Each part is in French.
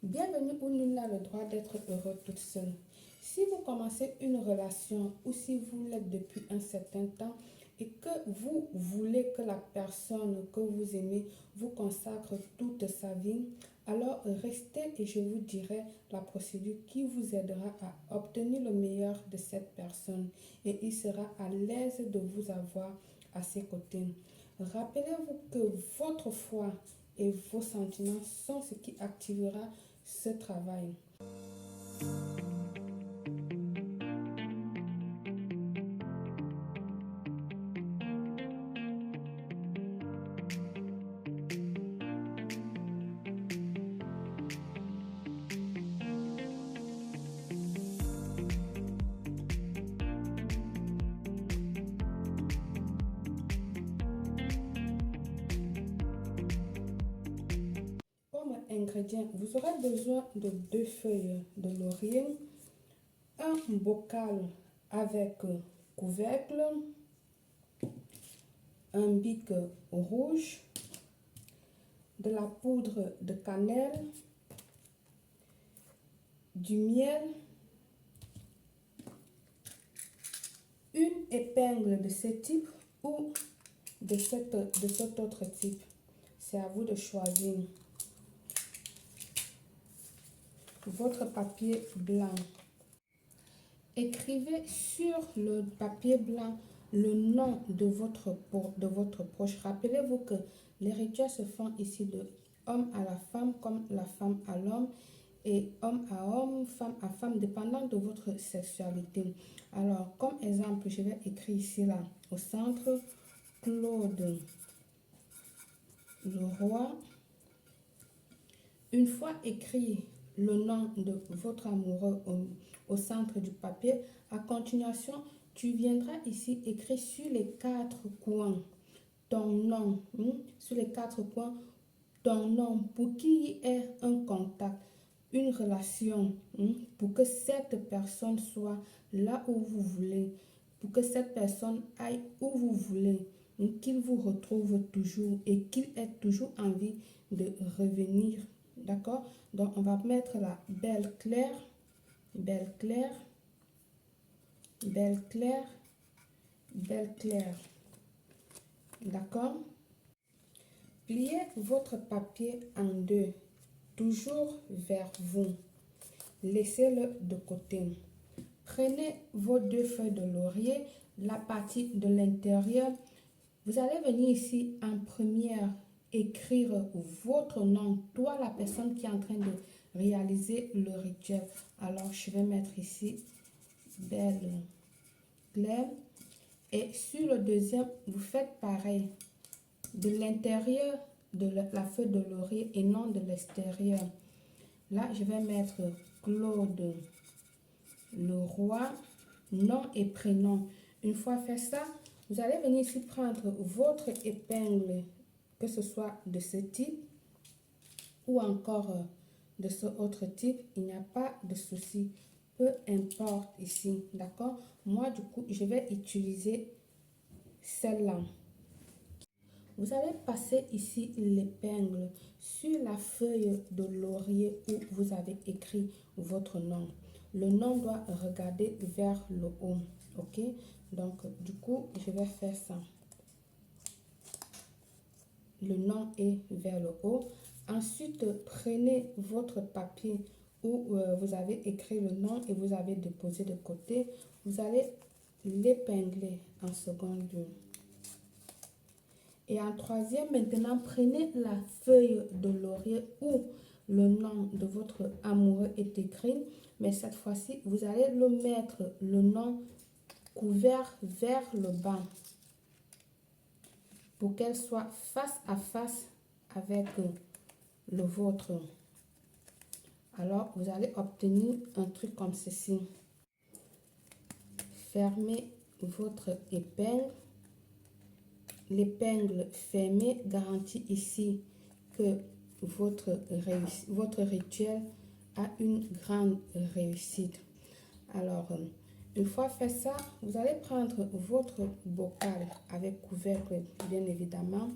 Bienvenue où nul n'a le droit d'être heureux toute seule. Si vous commencez une relation ou si vous l'êtes depuis un certain temps et que vous voulez que la personne que vous aimez vous consacre toute sa vie, alors restez et je vous dirai la procédure qui vous aidera à obtenir le meilleur de cette personne et il sera à l'aise de vous avoir à ses côtés. Rappelez-vous que votre foi et vos sentiments sont ce qui activera ce travail. Comme ingrédients, vous aurez besoin de 2 feuilles de laurier, un bocal avec couvercle, un bic rouge, de la poudre de cannelle, du miel, une épingle de ce type ou de cet autre type. C'est à vous de choisir. Votre papier blanc. Écrivez sur le papier blanc le nom de votre proche. Rappelez-vous que les rituels se font ici de homme à la femme comme la femme à l'homme et homme à homme, femme à femme, dépendant de votre sexualité. Alors, comme exemple, je vais écrire ici là, au centre, Claude Leroy. Une fois écrit le nom de votre amoureux au centre du papier, à continuation, tu viendras ici écrire sur les 4 coins ton nom, sur les 4 coins ton nom pour qu'il y ait un contact, une relation, pour que cette personne soit là où vous voulez, pour que cette personne aille où vous voulez, qu'il vous retrouve toujours et qu'il ait toujours envie de revenir. D'accord? Donc, on va mettre la belle claire, belle claire, belle claire, belle claire. D'accord? Pliez votre papier en 2, toujours vers vous. Laissez-le de côté. Prenez vos 2 feuilles de laurier, la partie de l'intérieur. Vous allez venir ici en première écrire votre nom, toi la personne qui est en train de réaliser le rituel. Alors je vais mettre ici belle claire et sur le deuxième vous faites pareil de l'intérieur de la feuille de laurier et non de l'extérieur. Là je vais mettre Claude Leroy, nom et prénom. Une fois fait ça, vous allez venir ici prendre votre épingle, que ce soit de ce type ou encore de ce autre type, il n'y a pas de souci, peu importe ici, d'accord? Moi, du coup, je vais utiliser celle-là. Vous allez passer ici l'épingle sur la feuille de laurier où vous avez écrit votre nom. Le nom doit regarder vers le haut, ok? Donc, du coup, je vais faire ça. Le nom est vers le haut. Ensuite, prenez votre papier où vous avez écrit le nom et vous avez déposé de côté. Vous allez l'épingler en seconde lieu. Et en troisième, maintenant, prenez la feuille de laurier où le nom de votre amoureux est écrit. Mais cette fois-ci, vous allez le mettre, le nom couvert vers le bas. Pour qu'elle soit face à face avec le vôtre. Alors, vous allez obtenir un truc comme ceci. Fermez votre épingle. L'épingle fermée garantit ici que votre rituel a une grande réussite. Alors, une fois fait ça, vous allez prendre votre bocal avec couvercle, bien évidemment.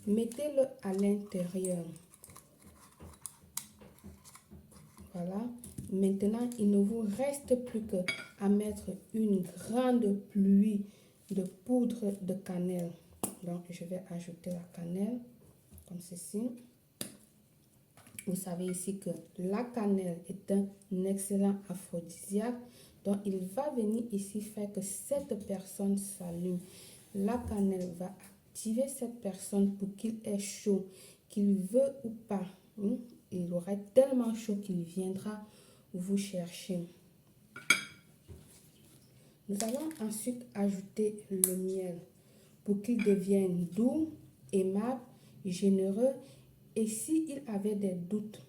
Mettez-le à l'intérieur. Voilà. Maintenant, il ne vous reste plus que à mettre une grande pluie de poudre de cannelle. Donc, je vais ajouter la cannelle comme ceci. Vous savez ici que la cannelle est un excellent aphrodisiaque. Donc, il va venir ici faire que cette personne s'allume. La cannelle va activer cette personne pour qu'il ait chaud, qu'il veut ou pas. Il aura tellement chaud qu'il viendra vous chercher. Nous allons ensuite ajouter le miel pour qu'il devienne doux, aimable, généreux. Et s'il avait des doutes,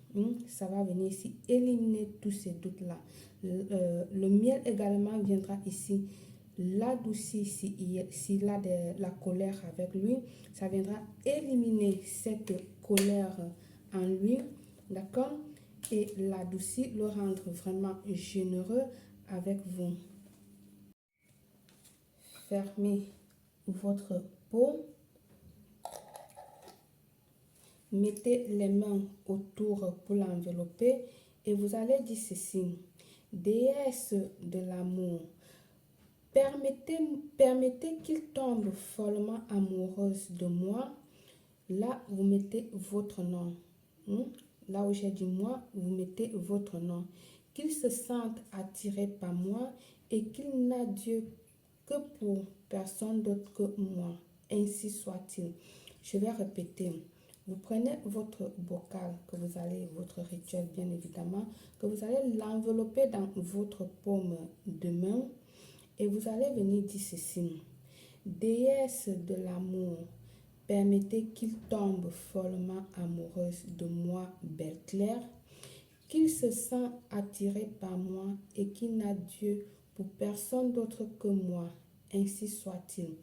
ça va venir ici éliminer tous ces doutes-là. Le miel également viendra ici l'adoucir s'il a de la colère avec lui. Ça viendra éliminer cette colère en lui, d'accord? Et l'adoucir, le rendre vraiment généreux avec vous. Fermez votre peau. Mettez les mains autour pour l'envelopper et vous allez dire ceci. Déesse de l'amour, permettez qu'il tombe follement amoureuse de moi. Là, vous mettez votre nom. Là où j'ai dit moi, vous mettez votre nom. Qu'il se sente attiré par moi et qu'il n'a Dieu que pour personne d'autre que moi. Ainsi soit-il. Je vais répéter. Vous prenez votre bocal, votre rituel bien évidemment, que vous allez l'envelopper dans votre paume de main et vous allez venir dire ceci. Déesse de l'amour, permettez qu'il tombe follement amoureuse de moi, Belle Claire, qu'il se sent attiré par moi et qu'il n'a Dieu pour personne d'autre que moi. Ainsi soit-il.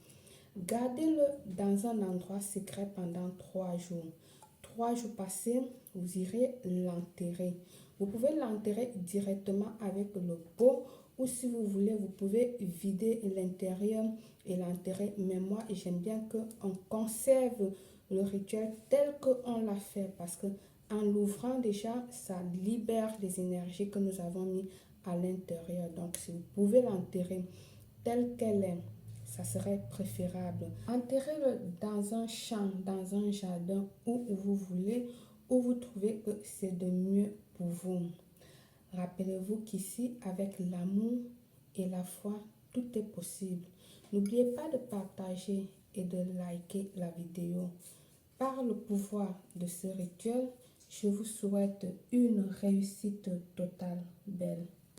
Gardez-le dans un endroit secret pendant 3 jours. 3 jours passés, vous irez l'enterrer. Vous pouvez l'enterrer directement avec le pot ou si vous voulez, vous pouvez vider l'intérieur et l'enterrer. Mais moi, j'aime bien qu'on conserve le rituel tel qu'on l'a fait parce que en l'ouvrant déjà, ça libère les énergies que nous avons mis à l'intérieur. Donc, si vous pouvez l'enterrer telle qu'elle est, ça serait préférable. Enterrez-le dans un champ, dans un jardin, où vous voulez, où vous trouvez que c'est de mieux pour vous. Rappelez-vous qu'ici, avec l'amour et la foi, tout est possible. N'oubliez pas de partager et de liker la vidéo. Par le pouvoir de ce rituel, je vous souhaite une réussite totale, belle.